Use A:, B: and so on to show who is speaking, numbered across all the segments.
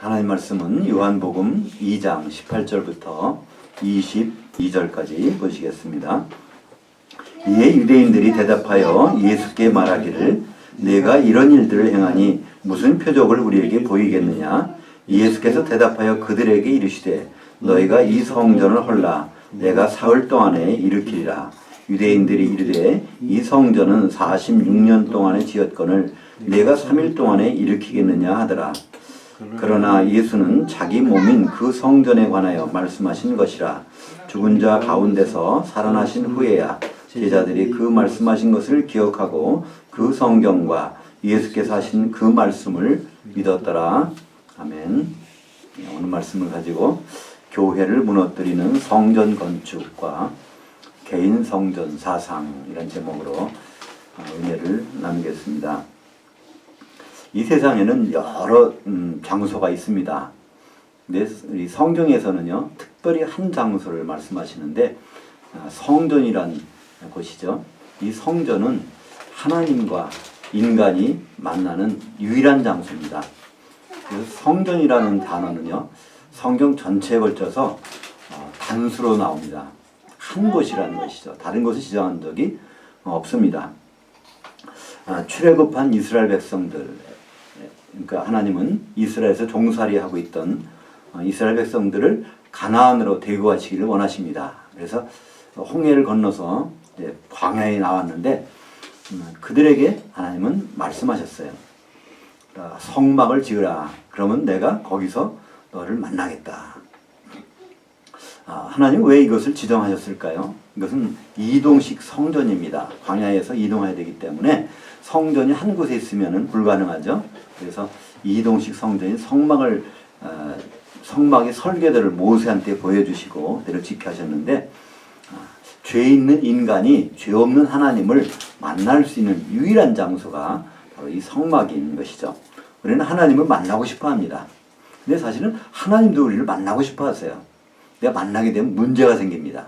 A: 하나님 말씀은 요한복음 2장 18절부터 22절까지 보시겠습니다. 이에 유대인들이 대답하여 예수께 말하기를 내가 이런 일들을 행하니 무슨 표적을 우리에게 보이겠느냐. 예수께서 대답하여 그들에게 이르시되 너희가 이 성전을 헐라 내가 사흘 동안에 일으키리라. 유대인들이 이르되 이 성전은 46년 동안에 지었거늘 내가 3일 동안에 일으키겠느냐 하더라. 그러나 예수는 자기 몸인 그 성전에 관하여 말씀하신 것이라. 죽은 자 가운데서 살아나신 후에야 제자들이 그 말씀하신 것을 기억하고 그 성경과 예수께서 하신 그 말씀을 믿었더라. 아멘. 오늘 말씀을 가지고 교회를 무너뜨리는 성전 건축과 개인 성전 사상 이런 제목으로 은혜를 나누겠습니다. 이 세상에는 여러 장소가 있습니다. 근데 이 성경에서는요, 특별히 한 장소를 말씀하시는데 성전이란 곳이죠. 이 성전은 하나님과 인간이 만나는 유일한 장소입니다. 그래서 성전이라는 단어는요, 성경 전체에 걸쳐서 단수로 나옵니다. 한 곳이라는 것이죠. 다른 곳을 지정한 적이 없습니다. 출애굽한 이스라엘 백성들, 그러니까 하나님은 이스라엘에서 종살이하고 있던 이스라엘 백성들을 가나안으로 데리고 가시기를 원하십니다. 그래서 홍해를 건너서 이제 광야에 나왔는데 그들에게 하나님은 말씀하셨어요. 성막을 지으라. 그러면 내가 거기서 너를 만나겠다. 하나님 왜 이것을 지정하셨을까요? 이것은 이동식 성전입니다. 광야에서 이동해야 되기 때문에 성전이 한 곳에 있으면 불가능하죠. 그래서 이동식 성전인 성막의 설계도를 모세한테 보여주시고 그대로 지켜하셨는데 죄 있는 인간이 죄 없는 하나님을 만날 수 있는 유일한 장소가 바로 이 성막인 것이죠. 우리는 하나님을 만나고 싶어 합니다. 근데 사실은 하나님도 우리를 만나고 싶어 하세요. 내가 만나게 되면 문제가 생깁니다.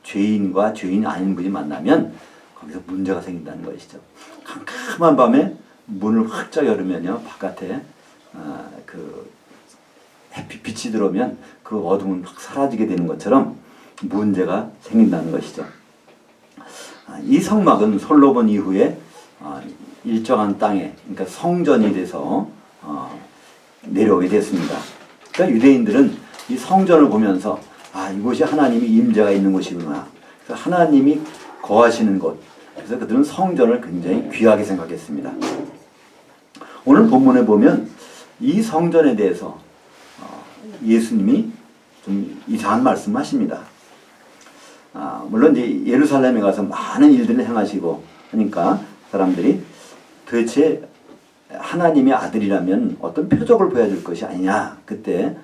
A: 죄인과 죄인 아닌 분이 만나면 거기서 문제가 생긴다는 것이죠. 캄캄한 밤에 문을 활짝 열으면요, 바깥에 그 햇빛 빛이 들어오면 그 어둠은 확 사라지게 되는 것처럼 문제가 생긴다는 것이죠. 이 성막은 솔로몬 이후에 일정한 땅에, 그러니까 성전이 돼서 내려오게 됐습니다. 그러니까 유대인들은 이 성전을 보면서 이곳이 하나님이 임재가 있는 곳이구나. 그래서 하나님이 거하시는 곳. 그래서 그들은 성전을 굉장히 귀하게 생각했습니다. 오늘 본문에 보면 이 성전에 대해서 예수님이 좀 이상한 말씀을 하십니다. 물론 이제 예루살렘에 가서 많은 일들을 행하시고 하니까 사람들이 도대체 하나님의 아들이라면 어떤 표적을 보여줄 것이 아니냐. 그때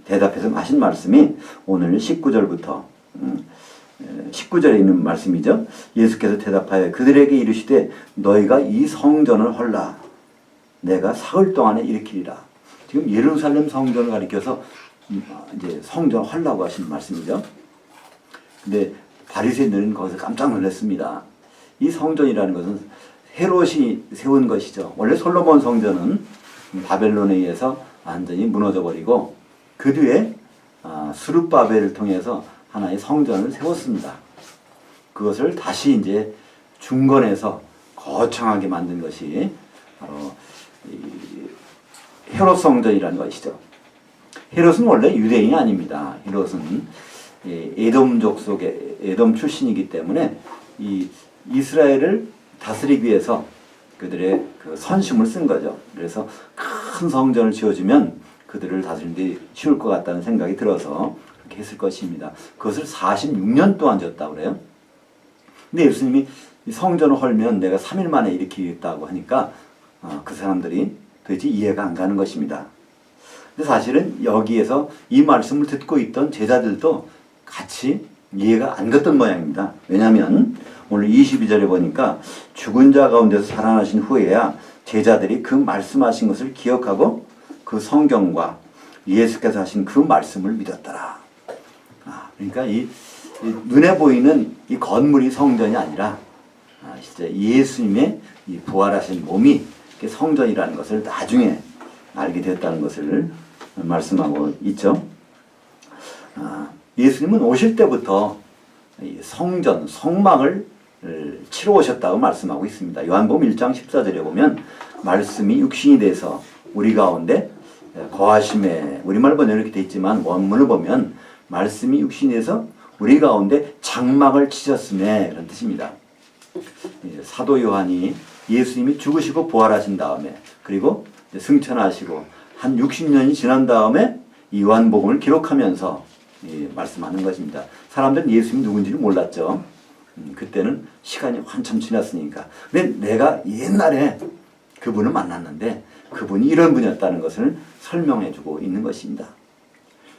A: 대답해서 하신 말씀이 오늘 19절부터 19절에 있는 말씀이죠. 예수께서 대답하여 그들에게 이르시되 너희가 이 성전을 헐라 내가 사흘 동안에 일으키리라. 지금 예루살렘 성전을 가리켜서 이제 성전을 헐라고 하신 말씀이죠. 근데 바리새인들은 거기서 깜짝 놀랐습니다. 이 성전이라는 것은 헤롯이 세운 것이죠. 원래 솔로몬 성전은 바벨론에 의해서 완전히 무너져 버리고 그 뒤에 스룹바벨을 통해서 하나의 성전을 세웠습니다. 그것을 다시 이제 중건해서 거창하게 만든 것이 바로 헤롯 성전이라는 것이죠. 헤롯은 원래 유대인이 아닙니다. 헤롯은 에돔족 속의 에돔 출신이기 때문에 이 이스라엘을 다스리기 위해서 그들의 그 선심을 쓴 거죠. 그래서 큰 성전을 지어주면 그들을 다스리는데 쉬울 것 같다는 생각이 들어서 그렇게 했을 것입니다. 그것을 46년 동안 지었다고 그래요. 근데 예수님이 성전을 헐면 내가 3일 만에 일으키겠다고 하니까 그 사람들이 도대체 이해가 안 가는 것입니다. 근데 사실은 여기에서 이 말씀을 듣고 있던 제자들도 같이 이해가 안 갔던 모양입니다. 왜냐하면 오늘 22절에 보니까 죽은 자 가운데서 살아나신 후에야 제자들이 그 말씀하신 것을 기억하고 그 성경과 예수께서 하신 그 말씀을 믿었더라. 그러니까 이 눈에 보이는 이 건물이 성전이 아니라 진짜 예수님의 이 부활하신 몸이 성전이라는 것을 나중에 알게 됐다는 것을 말씀하고 있죠. 예수님은 오실 때부터 성전, 성막을 치러 오셨다고 말씀하고 있습니다. 요한복음 1장 14절에 보면 말씀이 육신이 돼서 우리 가운데 거하심에, 우리말 번역은 이렇게 돼 있지만 원문을 보면 말씀이 육신이 돼서 우리 가운데 장막을 치셨음에, 그런 뜻입니다. 사도 요한이 예수님이 죽으시고 부활하신 다음에, 그리고 승천하시고 한 60년이 지난 다음에 이 요한복음을 기록하면서 말씀하는 것입니다. 사람들은 예수님이 누군지를 몰랐죠. 그때는 시간이 한참 지났으니까. 근데 내가 옛날에 그분을 만났는데 그분이 이런 분이었다는 것을 설명해주고 있는 것입니다.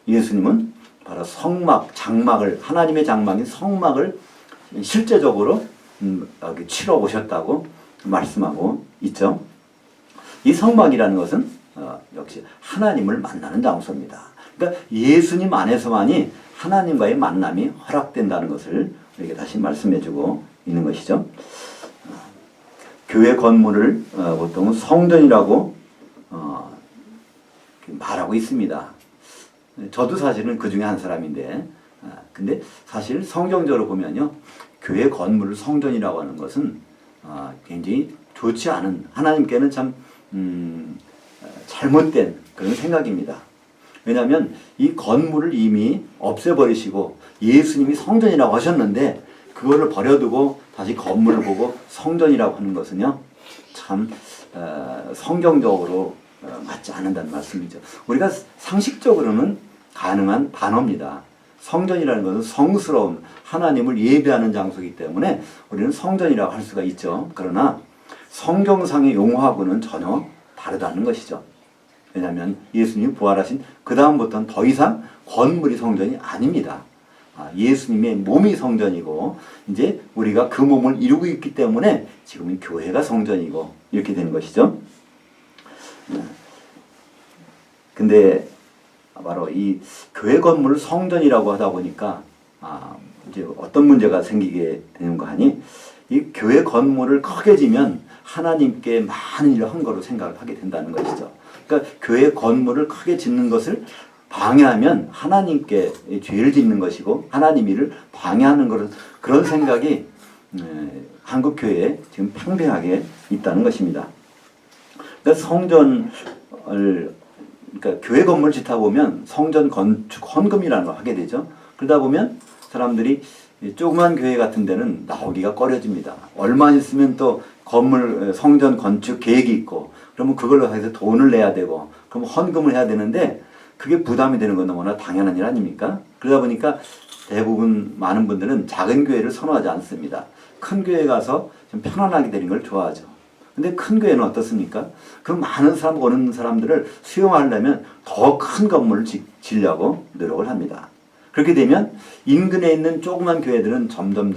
A: 예수님은 바로 성막, 장막을, 하나님의 장막인 성막을 실제적으로 치러 오셨다고 말씀하고 있죠. 이 성막이라는 것은 역시 하나님을 만나는 장소입니다. 그러니까 예수님 안에서만이 하나님과의 만남이 허락된다는 것을 우리에게 다시 말씀해주고 있는 것이죠. 교회 건물을 보통 성전이라고 말하고 있습니다. 저도 사실은 그 중에 한 사람인데, 근데 사실 성경적으로 보면요, 교회 건물을 성전이라고 하는 것은 굉장히 좋지 않은, 하나님께는 참 잘못된 그런 생각입니다. 왜냐하면 이 건물을 이미 없애버리시고 예수님이 성전이라고 하셨는데 그거를 버려두고 다시 건물을 보고 성전이라고 하는 것은요, 참 성경적으로 맞지 않는다는 말씀이죠. 우리가 상식적으로는 가능한 단어입니다. 성전이라는 것은 성스러운 하나님을 예배하는 장소이기 때문에 우리는 성전이라고 할 수가 있죠. 그러나 성경상의 용어하고는 전혀 다르다는 것이죠. 왜냐하면 예수님이 부활하신 그 다음부터는 더 이상 건물이 성전이 아닙니다. 예수님의 몸이 성전이고 이제 우리가 그 몸을 이루고 있기 때문에 지금은 교회가 성전이고 이렇게 되는 것이죠. 근데 바로 이 교회 건물을 성전이라고 하다 보니까 이제 어떤 문제가 생기게 되는 거 하니, 이 교회 건물을 크게 지면 하나님께 많은 일을 한 거로 생각을 하게 된다는 것이죠. 그러니까 교회 건물을 크게 짓는 것을 방해하면 하나님께 죄를 짓는 것이고 하나님 일을 방해하는 그런 생각이 한국 교회에 지금 팽배하게 있다는 것입니다. 그러니까 그러니까 교회 건물 짓다 보면 성전 건축 헌금이라는 걸 하게 되죠. 그러다 보면 사람들이 조그만 교회 같은 데는 나오기가 꺼려집니다. 얼마 있으면 또 건물 성전 건축 계획이 있고 그러면 그걸로 해서 돈을 내야 되고 그럼 헌금을 해야 되는데 그게 부담이 되는 건 너무나 당연한 일 아닙니까? 그러다 보니까 대부분 많은 분들은 작은 교회를 선호하지 않습니다. 큰 교회 가서 좀 편안하게 되는 걸 좋아하죠. 근데 큰 교회는 어떻습니까? 그 많은 사람 오는 사람들을 수용하려면 더 큰 건물을 지으려고 노력을 합니다. 그렇게 되면 인근에 있는 조그만 교회들은 점점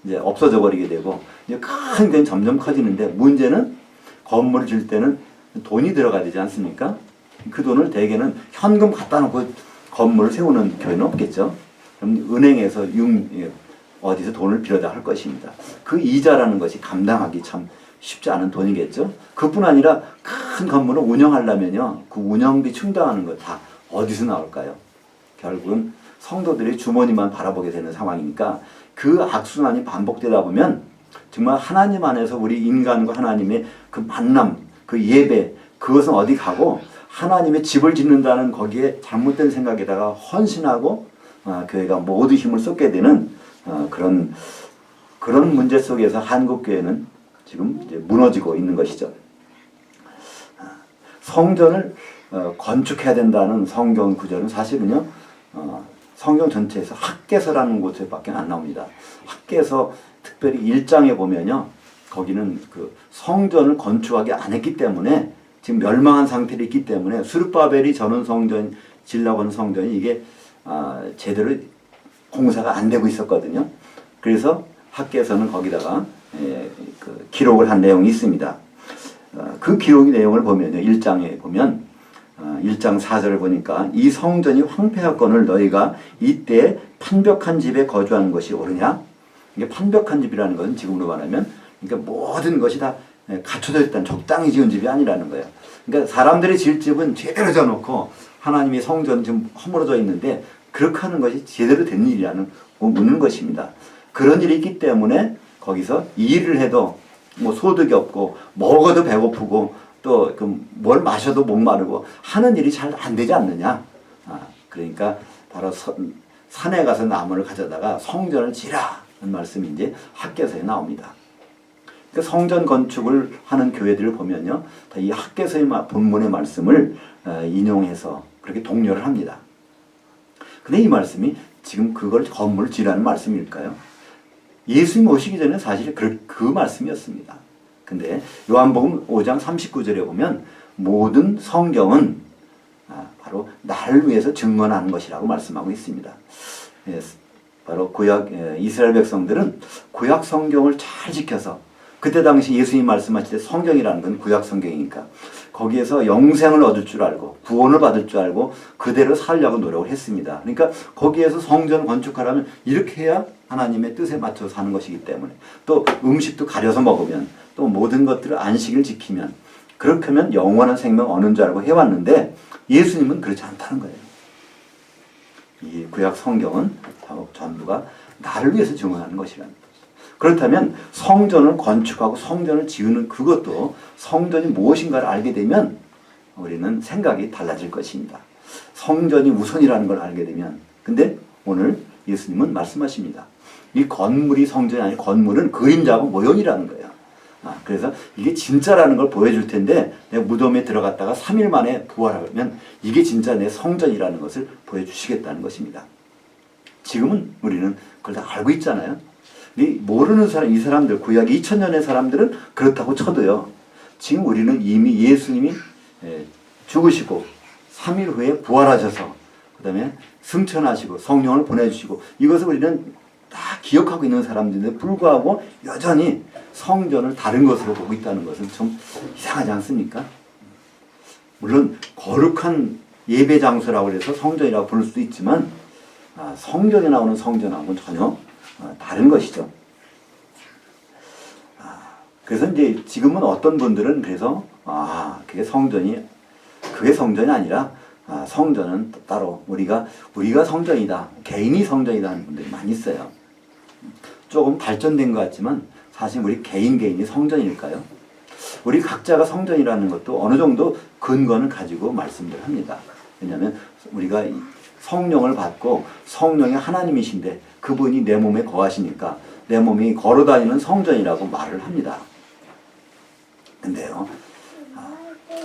A: 이제 없어져 버리게 되고 이제 큰 교회는 점점 커지는데, 문제는 건물을 지을 때는 돈이 들어가야 되지 않습니까? 그 돈을 대개는 현금 갖다 놓고 건물을 세우는 교회는 없겠죠. 그럼 은행에서 어디서 돈을 빌려다 할 것입니다. 그 이자라는 것이 감당하기 참 쉽지 않은 돈이겠죠. 그뿐 아니라 큰 건물을 운영하려면요, 그 운영비 충당하는 거 다 어디서 나올까요? 결국은 성도들이 주머니만 바라보게 되는 상황이니까 그 악순환이 반복되다 보면 정말 하나님 안에서 우리 인간과 하나님의 그 만남, 그 예배, 그것은 어디 가고 하나님의 집을 짓는다는 거기에 잘못된 생각에다가 헌신하고 교회가 모두 힘을 쏟게 되는 그런 문제 속에서 한국교회는 지금 이제 무너지고 있는 것이죠. 성전을 건축해야 된다는 성경 구절은 사실은요, 성경 전체에서 학개서라는 곳에밖에 안 나옵니다. 학개서 특별히 1장에 보면요, 거기는 그 성전을 건축하게 안 했기 때문에 지금 멸망한 상태로 있기 때문에 스룹바벨이 저는 성전 지으려고 하는 성전이 이게 제대로 공사가 안 되고 있었거든요. 그래서 학개서는 거기다가 그 기록을 한 내용이 있습니다. 그 기록의 내용을 보면요, 1장에 보면 1장 4절을 보니까 이 성전이 황폐하거늘 너희가 이때 판벽한 집에 거주하는 것이 옳으냐? 이게 판벽한 집이라는 것은 지금으로 말하면 그러니까 모든 것이 다 갖춰져 있다는 적당히 지은 집이 아니라는 거예요. 그러니까 사람들이 지을 집은 제대로 져놓고 하나님의 성전 지금 허물어져 있는데 그렇게 하는 것이 제대로 된 일이라는 묻는 것입니다. 그런 일이 있기 때문에 거기서 일을 해도 뭐 소득이 없고 먹어도 배고프고 또 뭘 마셔도 목마르고 하는 일이 잘 안 되지 않느냐. 그러니까 바로 산에 가서 나무를 가져다가 성전을 지라는 말씀이 이제 학개서에 나옵니다. 그러니까 성전 건축을 하는 교회들을 보면요, 다 이 학개서의 본문의 말씀을 인용해서 그렇게 독려를 합니다. 근데 이 말씀이 지금 그걸 건물을 지라는 말씀일까요? 예수님 오시기 전에 사실 그 말씀이었습니다. 근데 요한복음 5장 39절에 보면 모든 성경은 바로 나를 위해서 증언하는 것이라고 말씀하고 있습니다. 바로 이스라엘 백성들은 구약 성경을 잘 지켜서 그때 당시 예수님 말씀하실 때 성경이라는 건 구약 성경이니까 거기에서 영생을 얻을 줄 알고 구원을 받을 줄 알고 그대로 살려고 노력을 했습니다. 그러니까 거기에서 성전 건축하려면 이렇게 해야 하나님의 뜻에 맞춰서 사는 것이기 때문에 또 음식도 가려서 먹으면 또 모든 것들을 안식을 지키면 그렇게 하면 영원한 생명 얻는 줄 알고 해왔는데 예수님은 그렇지 않다는 거예요. 이 구약 성경은 전부가 나를 위해서 증언하는 것이라는 거죠. 그렇다면 성전을 건축하고 성전을 지으는 그것도 성전이 무엇인가를 알게 되면 우리는 생각이 달라질 것입니다. 성전이 우선이라는 걸 알게 되면 근데 오늘 예수님은 말씀하십니다. 이 건물이 성전이 아니고 건물은 그림자고 모형이라는 거예요. 그래서 이게 진짜라는 걸 보여줄 텐데 내가 무덤에 들어갔다가 3일 만에 부활하면 이게 진짜 내 성전이라는 것을 보여주시겠다는 것입니다. 지금은 우리는 그걸 다 알고 있잖아요. 모르는 사람, 이 사람들, 구약 2000년의 사람들은 그렇다고 쳐도요. 지금 우리는 이미 예수님이 죽으시고 3일 후에 부활하셔서 그 다음에 승천하시고 성령을 보내주시고 이것을 우리는 다 기억하고 있는 사람들인데 불구하고 여전히 성전을 다른 것으로 보고 있다는 것은 좀 이상하지 않습니까? 물론 거룩한 예배 장소라고 해서 성전이라고 부를 수도 있지만 성전에 나오는 성전하고는 전혀 다른 것이죠. 그래서 이제 지금은 어떤 분들은 그래서 그게 성전이 아니라 성전은 따로 우리가 성전이다, 개인이 성전이다 하는 분들이 많이 있어요. 조금 발전된 것 같지만 사실 우리 개인이 성전일까요? 우리 각자가 성전이라는 것도 어느 정도 근거는 가지고 말씀을 합니다. 왜냐하면 우리가 성령을 받고 성령이 하나님이신데 그분이 내 몸에 거하시니까 내 몸이 걸어다니는 성전이라고 말을 합니다. 근데요,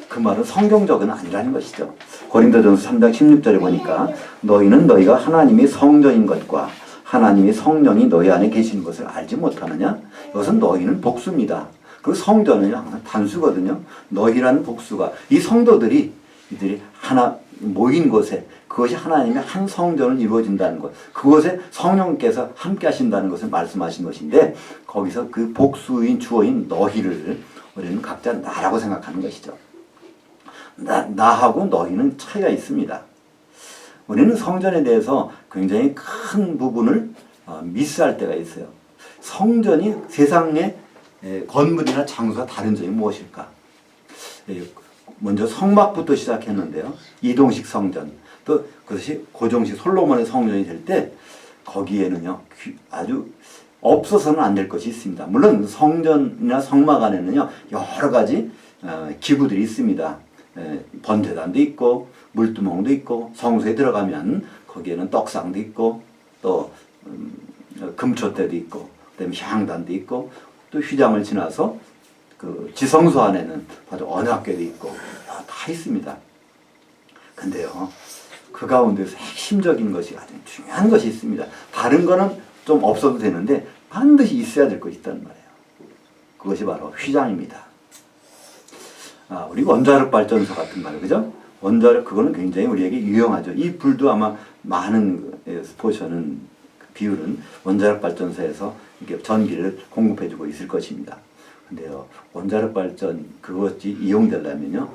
A: 그 말은 성경적은 아니라는 것이죠. 고린도전서 3장 16절에 보니까 너희는 너희가 하나님의 성전인 것과 하나님의 성령이 너희 안에 계시는 것을 알지 못하느냐? 이것은 너희는 복수입니다. 그 성전은 항상 단수거든요. 너희라는 복수가 이 성도들이 이들이 하나 모인 곳에 그것이 하나님의 한 성전을 이루어진다는 것, 그것에 성령께서 함께 하신다는 것을 말씀하신 것인데 거기서 그 복수인 주어인 너희를 우리는 각자 나라고 생각하는 것이죠. 나하고 너희는 차이가 있습니다. 우리는 성전에 대해서 굉장히 큰 부분을 미스할 때가 있어요. 성전이 세상의 건물이나 장소가 다른 점이 무엇일까? 먼저 성막부터 시작했는데요. 이동식 성전, 또 그것이 고종식 솔로몬의 성전이 될 때 거기에는요 아주 없어서는 안 될 것이 있습니다. 물론 성전이나 성막 안에는요 여러 가지 기구들이 있습니다. 번제단도 있고 물두멍도 있고 성소에 들어가면 거기에는 떡상도 있고 또 금초대도 있고 그다음에 향단도 있고 또 휘장을 지나서 그 지성소 안에는 바로 언약궤도 있고 다 있습니다. 근데요 그 가운데서 핵심적인 것이 아주 중요한 것이 있습니다. 다른 거는 좀 없어도 되는데 반드시 있어야 될 것이 있단 말이에요. 그것이 바로 휘장입니다. 우리 원자력 발전소 같은 말이에요. 그죠? 원자력 그거는 굉장히 우리에게 유용하죠. 이 불도 아마 많은 보시는 비율은 원자력 발전소에서 이렇게 전기를 공급해주고 있을 것입니다. 근데요, 원자력 발전 그것이 이용되려면요,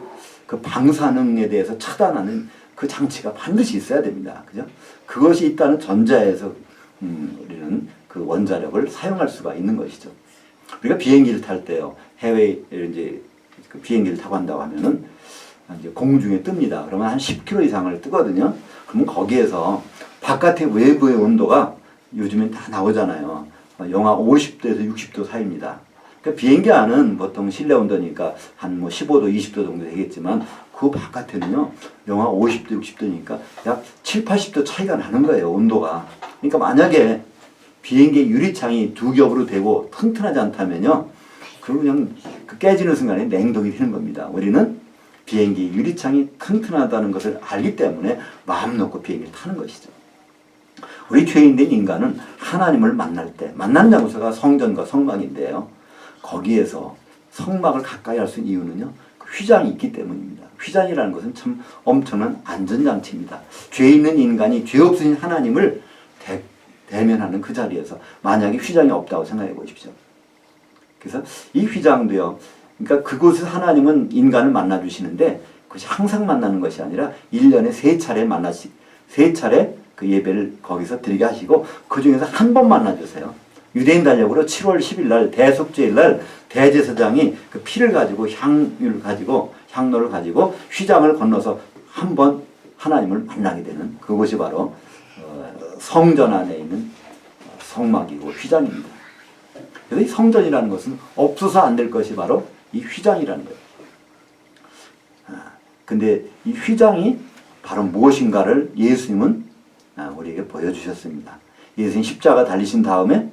A: 그 방사능에 대해서 차단하는 그 장치가 반드시 있어야 됩니다. 그죠? 그것이 있다는 전자에서 우리는 그 원자력을 사용할 수가 있는 것이죠. 우리가 비행기를 탈 때요. 해외에 이제 그 비행기를 타고 한다고 하면은 이제 공중에 뜹니다. 그러면 한 10km 이상을 뜨거든요. 그러면 거기에서 바깥의 외부의 온도가 요즘엔 다 나오잖아요. 영하 50도에서 60도 사이입니다. 그러니까 비행기 안은 보통 실내 온도니까 한 뭐 15도, 20도 정도 되겠지만 그 바깥에는요, 영하 50도, 60도니까 약 7, 80도 차이가 나는 거예요, 온도가. 그러니까 만약에 비행기 유리창이 두 겹으로 되고 튼튼하지 않다면요, 그냥 그 깨지는 순간에 냉동이 되는 겁니다. 우리는 비행기 유리창이 튼튼하다는 것을 알기 때문에 마음 놓고 비행기를 타는 것이죠. 우리 죄인된 인간은 하나님을 만날 때, 만난 장소가 성전과 성막인데요. 거기에서 성막을 가까이 할 수 있는 이유는요, 휘장이 있기 때문입니다. 휘장이라는 것은 참 엄청난 안전장치입니다. 죄 있는 인간이 죄 없으신 하나님을 대면하는 그 자리에서 만약에 휘장이 없다고 생각해 보십시오. 그래서 이 휘장도요, 그러니까 그곳에서 하나님은 인간을 만나 주시는데 그것이 항상 만나는 것이 아니라 1년에 3차례 세 차례 그 예배를 거기서 드리게 하시고 그 중에서 한 번 만나 주세요. 유대인 달력으로 7월 10일 날 대속죄일 날 대제사장이 그 피를 가지고 향로를 가지고 휘장을 건너서 한 번 하나님을 만나게 되는 그곳이 바로 성전 안에 있는 성막이고 휘장입니다. 그래서 이 성전이라는 것은 없어서 안 될 것이 바로 이 휘장이라는 거예요. 근데 이 휘장이 바로 무엇인가를 예수님은 우리에게 보여주셨습니다. 예수님 십자가 달리신 다음에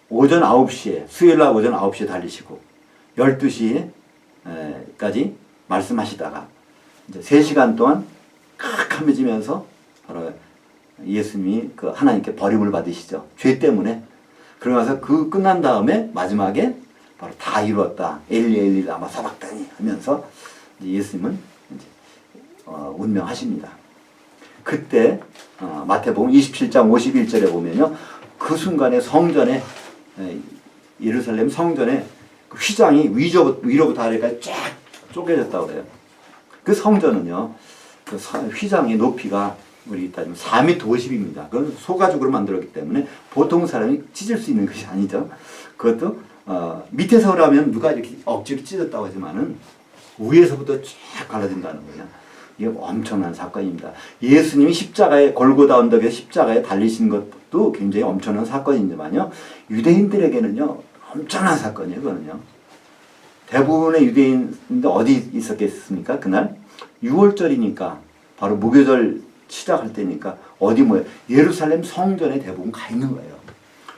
A: 오전 9시에 수요일날 오전 9시에 달리시고 12시에까지 말씀하시다가 이제 3시간 동안 캄캄해지면서 바로 예수님이 그 하나님께 버림을 받으시죠. 죄 때문에. 그러면서 그 끝난 다음에 마지막에 바로 다 이루었다. 엘리 엘리 라마 사박다니 하면서 예수님은 이제 운명하십니다. 그때 마태복음 27장 51절에 보면요, 그 순간에 성전에 예루살렘 성전에 그 휘장이 위로부터 아래까지 쫙 쪼개졌다고 그래요. 그 성전은요, 그 휘장의 높이가 우리 따지면 4m 50입니다. 그건 소가죽으로 만들었기 때문에 보통 사람이 찢을 수 있는 것이 아니죠. 그것도 밑에서 하면 누가 이렇게 억지로 찢었다고 하지만은 위에서부터 쫙 갈라진다는 거예요. 이게 엄청난 사건입니다. 예수님이 십자가에 골고다 언덕에 십자가에 달리신 것도 굉장히 엄청난 사건이지만요, 유대인들에게는요 엄청난 사건이에요. 그거는요. 대부분의 유대인인데 어디 있었겠습니까? 그날 6월절이니까 바로 무교절 시작할 때니까 어디 뭐예요? 예루살렘 성전에 대부분 가 있는 거예요.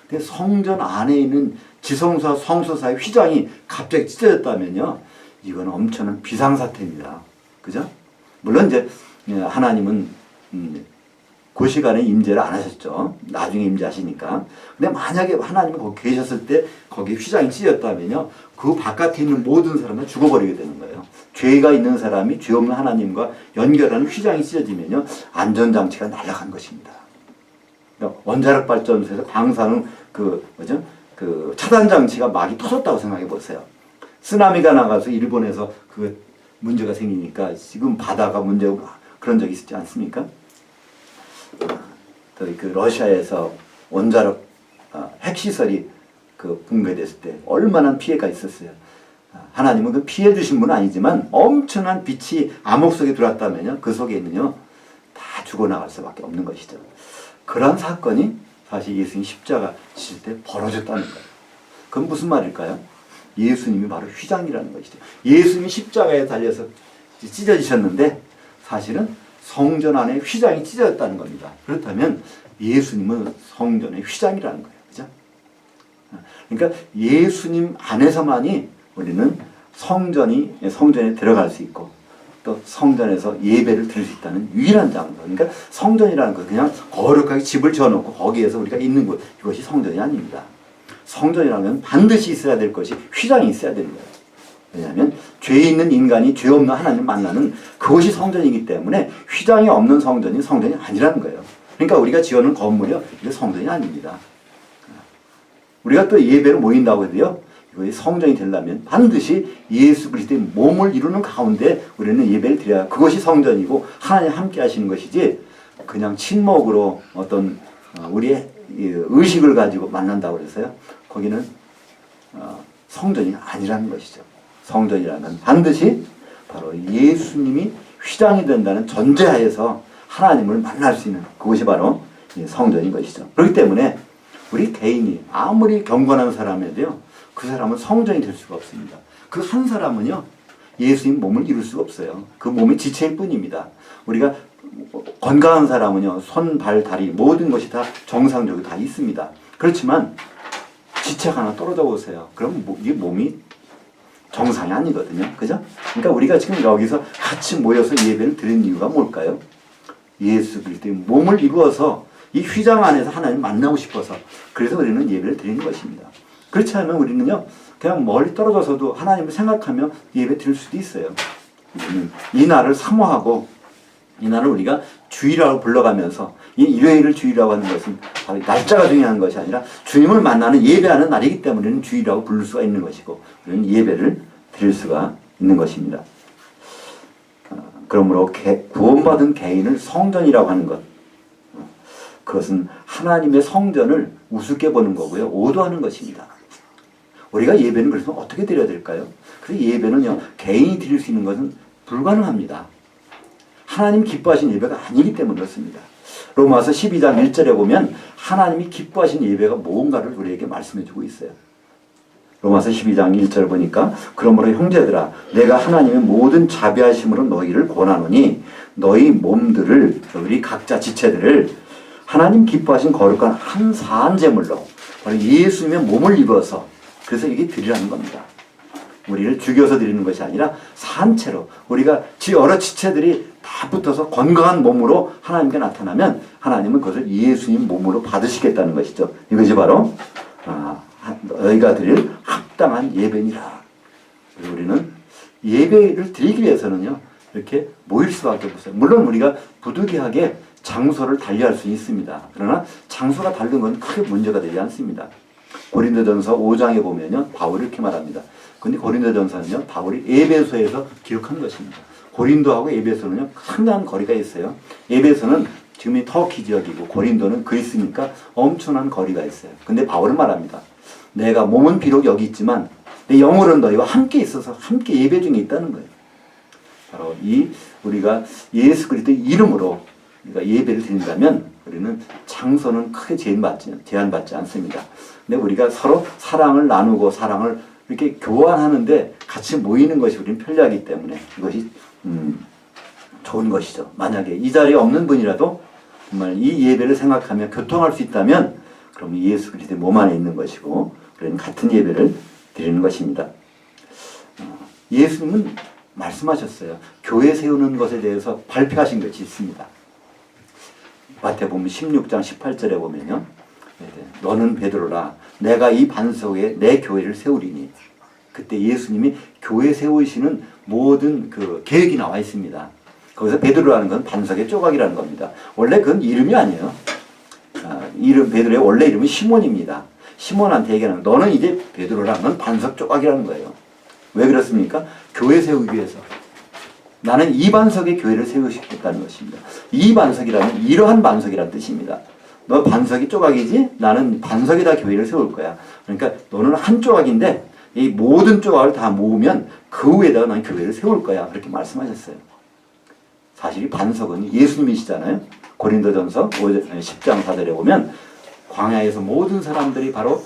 A: 근데 성전 안에 있는 지성소와 성소 사이 휘장이 갑자기 찢어졌다면요, 이건 엄청난 비상사태입니다. 그죠? 물론 이제 하나님은 그 시간에 임재를 안 하셨죠. 나중에 임재하시니까. 근데 만약에 하나님이 거기 계셨을 때 거기 휘장이 찢었다면요, 그 바깥에 있는 모든 사람은 죽어버리게 되는 거예요. 죄가 있는 사람이 죄 없는 하나님과 연결하는 휘장이 찢어지면요, 안전장치가 날아간 것입니다. 그러니까 원자력 발전소에서 광사는 그 차단장치가 막이 터졌다고 생각해 보세요. 쓰나미가 나가서 일본에서 그 문제가 생기니까 지금 바다가 문제고 그런 적이 있지 않습니까? 또 그 러시아에서 원자력 핵시설이 그 붕괴됐을 때 얼마나 피해가 있었어요. 하나님은 그 피해 주신 분은 아니지만 엄청난 빛이 암흑 속에 들어왔다면요, 그 속에 있는요 다 죽어나갈 수밖에 없는 것이죠. 그런 사건이 사실 예수님 십자가 지실 때 벌어졌다는 거예요. 그건 무슨 말일까요? 예수님이 바로 휘장이라는 것이죠. 예수님이 십자가에 달려서 찢어지셨는데 사실은 성전 안에 휘장이 찢어졌다는 겁니다. 그렇다면 예수님은 성전의 휘장이라는 거예요. 그죠? 그러니까 예수님 안에서만이 우리는 성전에 들어갈 수 있고 또 성전에서 예배를 드릴 수 있다는 유일한 장소. 그러니까 성전이라는 것은 그냥 거룩하게 집을 지어놓고 거기에서 우리가 있는 곳, 이것이 성전이 아닙니다. 성전이라면 반드시 있어야 될 것이 휘장이 있어야 되는 거예요. 왜냐하면 죄 있는 인간이 죄 없는 하나님을 만나는 그것이 성전이기 때문에 휘장이 없는 성전이 성전이 아니라는 거예요. 그러니까 우리가 지어놓은 건물이요, 이게 성전이 아닙니다. 우리가 또 예배를 모인다고 해도요, 이것이 성전이 되려면 반드시 예수 그리스도의 몸을 이루는 가운데 우리는 예배를 드려야 그것이 성전이고 하나님 함께 하시는 것이지, 그냥 친목으로 어떤 우리의 의식을 가지고 만난다고 그래서요, 거기는 성전이 아니라는 것이죠. 성전이라는 건 반드시 바로 예수님이 휘장이 된다는 전제하에서 하나님을 만날 수 있는 그것이 바로 성전인 것이죠. 그렇기 때문에 우리 개인이 아무리 경건한 사람이라도요, 그 사람은 성전이 될 수가 없습니다. 그 한 사람은요, 예수님 몸을 이룰 수가 없어요. 그 몸의 지체일 뿐입니다. 우리가 건강한 사람은요, 손, 발, 다리 모든 것이 다 정상적으로 다 있습니다. 그렇지만 지체가 하나 떨어져 보세요. 그럼 이 몸이 정상이 아니거든요. 그죠? 그러니까 우리가 지금 여기서 같이 모여서 예배를 드리는 이유가 뭘까요? 예수 그리스도의 몸을 이루어서 이 휘장 안에서 하나님 만나고 싶어서, 그래서 우리는 예배를 드리는 것입니다. 그렇지 않으면 우리는요, 그냥 멀리 떨어져서도 하나님을 생각하며 예배 드릴 수도 있어요. 이 날을 사모하고 이 날을 우리가 주일이라고 불러가면서, 이 일요일을 주일이라고 하는 것은 바로 날짜가 중요한 것이 아니라 주님을 만나는 예배하는 날이기 때문에 우리는 주일이라고 부를 수가 있는 것이고, 우리는 예배를 드릴 수가 있는 것입니다. 그러므로 구원받은 개인을 성전이라고 하는 것, 그것은 하나님의 성전을 우습게 보는 거고요, 오도하는 것입니다. 우리가 예배는 그래서 어떻게 드려야 될까요? 그래서 예배는요, 개인이 드릴 수 있는 것은 불가능합니다. 하나님 기뻐하신 예배가 아니기 때문에 그렇습니다. 로마서 12장 1절에 보면 하나님이 기뻐하신 예배가 뭔가를 우리에게 말씀해 주고 있어요. 로마서 12장 1절 보니까, 그러므로 형제들아, 내가 하나님의 모든 자비하심으로 너희를 권하노니 너희 몸들을, 우리 각자 지체들을 하나님 기뻐하신 거룩한 한 사한 제물로, 바로 예수님의 몸을 입어서, 그래서 이게 드리라는 겁니다. 우리를 죽여서 드리는 것이 아니라 산채로, 우리가 여러 지체들이 다 붙어서 건강한 몸으로 하나님께 나타나면 하나님은 그것을 예수님 몸으로 받으시겠다는 것이죠. 이것이 바로 너희가 드릴 합당한 예배니라. 우리는 예배를 드리기 위해서는요, 이렇게 모일 수밖에 없어요. 물론 우리가 부득이하게 장소를 달리할 수 있습니다. 그러나 장소가 다른 건 크게 문제가 되지 않습니다. 고린도전서 5장에 보면요, 바울이 이렇게 말합니다. 근데 고린도전서는요, 바울이 에베소에서 기록한 것입니다. 고린도하고 에베소는요, 상당한 거리가 있어요. 에베소는 지금이 터키 지역이고 고린도는 그리스니까 엄청난 거리가 있어요. 근데 바울은 말합니다. 내가 몸은 비록 여기 있지만 내 영으로는 너희와 함께 있어서 함께 예배 중에 있다는 거예요. 바로 우리가 예수 그리스도의 이름으로 우리가 예배를 드린다면 우리는 장소는 크게 제한받지 않습니다. 근데 우리가 서로 사랑을 나누고 사랑을 이렇게 교환하는데 같이 모이는 것이 우리는 편리하기 때문에 이것이 좋은 것이죠. 만약에 이 자리에 없는 분이라도 정말 이 예배를 생각하며 교통할 수 있다면 그러면 예수 그리스도의 몸 안에 있는 것이고 우리는 같은 예배를 드리는 것입니다. 예수님은 말씀하셨어요. 교회 세우는 것에 대해서 발표하신 것이 있습니다. 마태복음 16장 18절에 보면요, 너는 베드로라, 내가 이 반석에 내 교회를 세우리니. 그때 예수님이 교회 세우시는 모든 그 계획이 나와 있습니다. 거기서 베드로라는 건 반석의 조각이라는 겁니다. 원래 그건 이름이 아니에요. 베드로의 원래 이름은 시몬입니다. 시몬한테 얘기하는, 너는 이제 베드로라는 건 반석 조각이라는 거예요. 왜 그렇습니까? 교회 세우기 위해서. 나는 이 반석의 교회를 세우시겠다는 것입니다. 이 반석이라면 이러한 반석이라는 뜻입니다. 너 반석이 조각이지? 나는 반석에다 교회를 세울 거야. 그러니까 너는 한 조각인데 이 모든 조각을 다 모으면 그 위에다가 난 교회를 세울 거야. 그렇게 말씀하셨어요. 사실 이 반석은 예수님이시잖아요. 고린도전서 10장 4절에 보면 광야에서 모든 사람들이 바로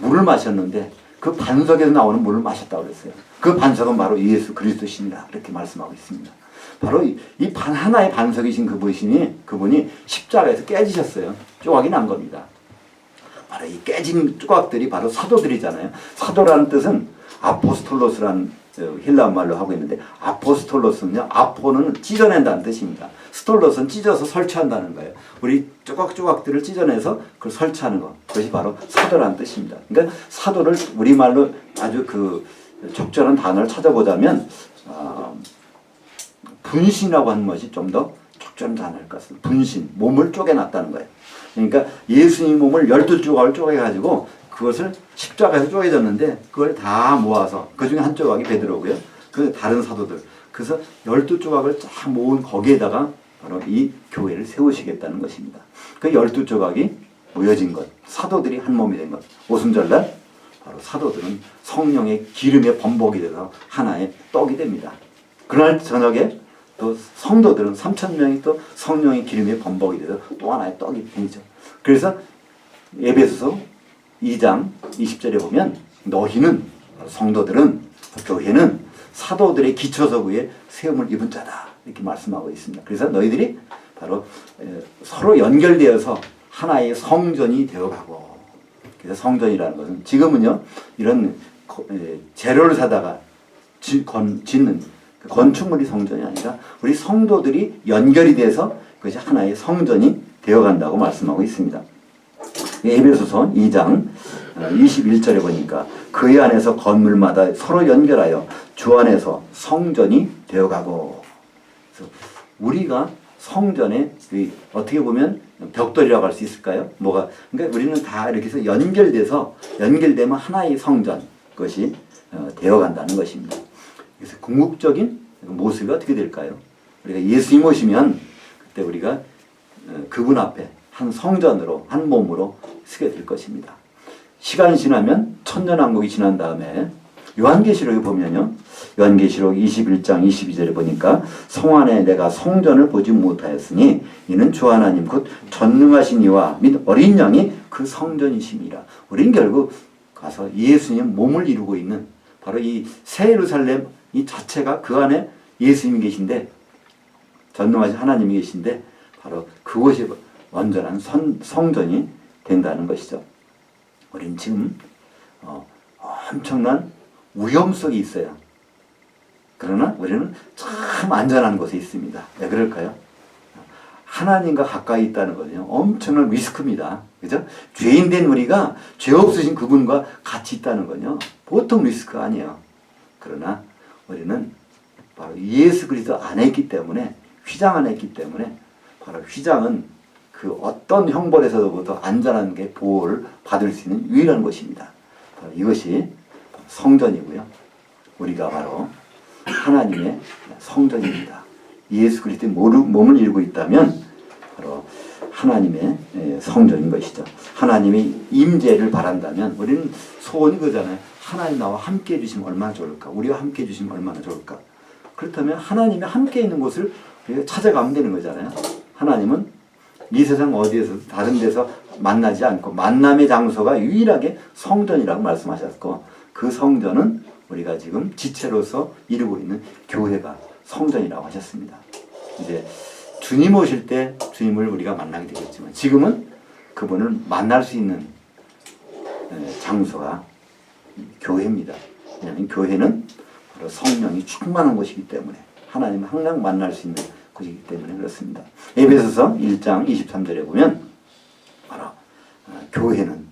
A: 물을 마셨는데 그 반석에서 나오는 물을 마셨다고 그랬어요. 그 반석은 바로 예수 그리스도시니라. 이렇게 말씀하고 있습니다. 바로 이 하나의 반석이신 그분이 십자가에서 깨지셨어요. 조각이 난 겁니다. 바로 이 깨진 조각들이 바로 사도들이잖아요. 사도라는 뜻은 아포스톨로스라는 헬라어 말로 하고 있는데, 아포스톨로스는요, 아포는 찢어낸다는 뜻입니다. 스톨로스는 찢어서 설치한다는 거예요. 우리 조각조각들을 찢어내서 그걸 설치하는 것, 그것이 바로 사도라는 뜻입니다. 그러니까 사도를 우리말로 아주 그 적절한 단어를 찾아보자면 분신이라고 하는 것이 좀 더 적절한 단어일 것 같습니다. 분신, 몸을 쪼개놨다는 거예요. 그러니까 예수님 몸을 12조각을 쪼개가지고 그것을 십자가에서 쪼개졌는데 그걸 다 모아서, 그 중에 한 조각이 베드로고요. 그 다른 사도들. 그래서 12조각을 쫙 모은 거기에다가 바로 이 교회를 세우시겠다는 것입니다. 그 12조각이 모여진 것, 사도들이 한 몸이 된 것. 오순절날 바로 사도들은 성령의 기름에 범벅이 돼서 하나의 떡이 됩니다. 그날 저녁에 또 성도들은 3,000명이 또 성령의 기름에 범벅이 돼서 또 하나의 떡이 되죠. 그래서 에베소서 2장 20절에 보면 너희는 성도들은 교회는 사도들의 기초석 위에 세움을 입은 자다 이렇게 말씀하고 있습니다. 그래서 너희들이 바로 서로 연결되어서 하나의 성전이 되어가고, 그래서 성전이라는 것은 지금은요 이런 재료를 사다가 짓는 건축물이 성전이 아니라 우리 성도들이 연결이 돼서 그것이 하나의 성전이 되어간다고 말씀하고 있습니다. 에베소서 2장 21절에 보니까 그의 안에서 건물마다 서로 연결하여 주 안에서 성전이 되어가고, 그래서 우리가 성전에 어떻게 보면 벽돌이라고 할 수 있을까요? 그러니까 우리는 다 이렇게 해서 연결되면 하나의 성전, 그것이 되어간다는 것입니다. 그래서 궁극적인 모습이 어떻게 될까요? 우리가 예수님 오시면 그때 우리가 그분 앞에 한 성전으로, 한 몸으로 서게 될 것입니다. 시간이 지나면 천년왕국이 지난 다음에 요한계시록에 보면요, 요한계시록 21장 22절에 보니까 성 안에 내가 성전을 보지 못하였으니 이는 주 하나님 곧 전능하신 이와 및 어린 양이 그 성전이심이라. 우린 결국 가서 예수님 몸을 이루고 있는 바로 이 새 예루살렘 이 자체가 그 안에 예수님이 계신데, 전능하신 하나님이 계신데 바로 그곳이 완전한 성전이 된다는 것이죠. 우리는 지금 엄청난 위험 속에 있어요. 그러나 우리는 참 안전한 곳에 있습니다. 왜 그럴까요? 하나님과 가까이 있다는 거는요, 엄청난 리스크입니다. 그죠? 죄인 된 우리가 죄 없으신 그분과 같이 있다는 건요, 보통 리스크가 아니에요. 그러나 우리는 바로 예수 그리스도 안에 있기 때문에, 휘장 안에 있기 때문에, 바로 휘장은 그 어떤 형벌에서부터 안전한 게 보호를 받을 수 있는 유일한 곳입니다. 바로 이것이 성전이고요. 우리가 바로 하나님의 성전입니다. 예수 그리스도의 몸을 이루고 있다면 바로 하나님의 성전인 것이죠. 하나님의 임재를 바란다면 우리는 소원이 그거잖아요. 하나님 나와 함께 해주시면 얼마나 좋을까? 우리와 함께 해주시면 얼마나 좋을까? 그렇다면 하나님이 함께 있는 곳을 우리가 찾아가면 되는 거잖아요. 하나님은 이 세상 어디에서 다른 데서 만나지 않고 만남의 장소가 유일하게 성전이라고 말씀하셨고, 그 성전은 우리가 지금 지체로서 이루고 있는 교회가 성전이라고 하셨습니다. 이제 주님 오실 때 주님을 우리가 만나게 되겠지만 지금은 그분을 만날 수 있는 장소가 교회입니다. 왜냐하면 교회는 바로 성령이 충만한 곳이기 때문에, 하나님을 항상 만날 수 있는 곳이기 때문에 그렇습니다. 에베소서 1장 23절에 보면 바로 교회는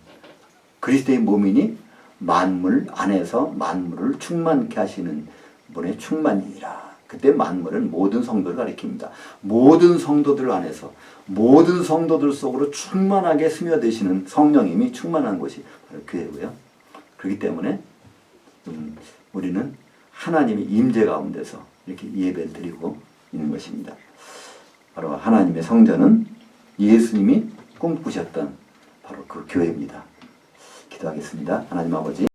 A: 그리스도의 몸이니 만물 안에서 만물을 충만케 하시는 분의 충만이니라. 그때 만물은 모든 성도를 가리킵니다. 모든 성도들 안에서, 모든 성도들 속으로 충만하게 스며드시는 성령님이 충만한 곳이 바로 교회고요. 그렇기 때문에 우리는 하나님의 임재 가운데서 이렇게 예배를 드리고 있는 것입니다. 바로 하나님의 성전은 예수님이 꿈꾸셨던 바로 그 교회입니다. 기도하겠습니다. 하나님 아버지,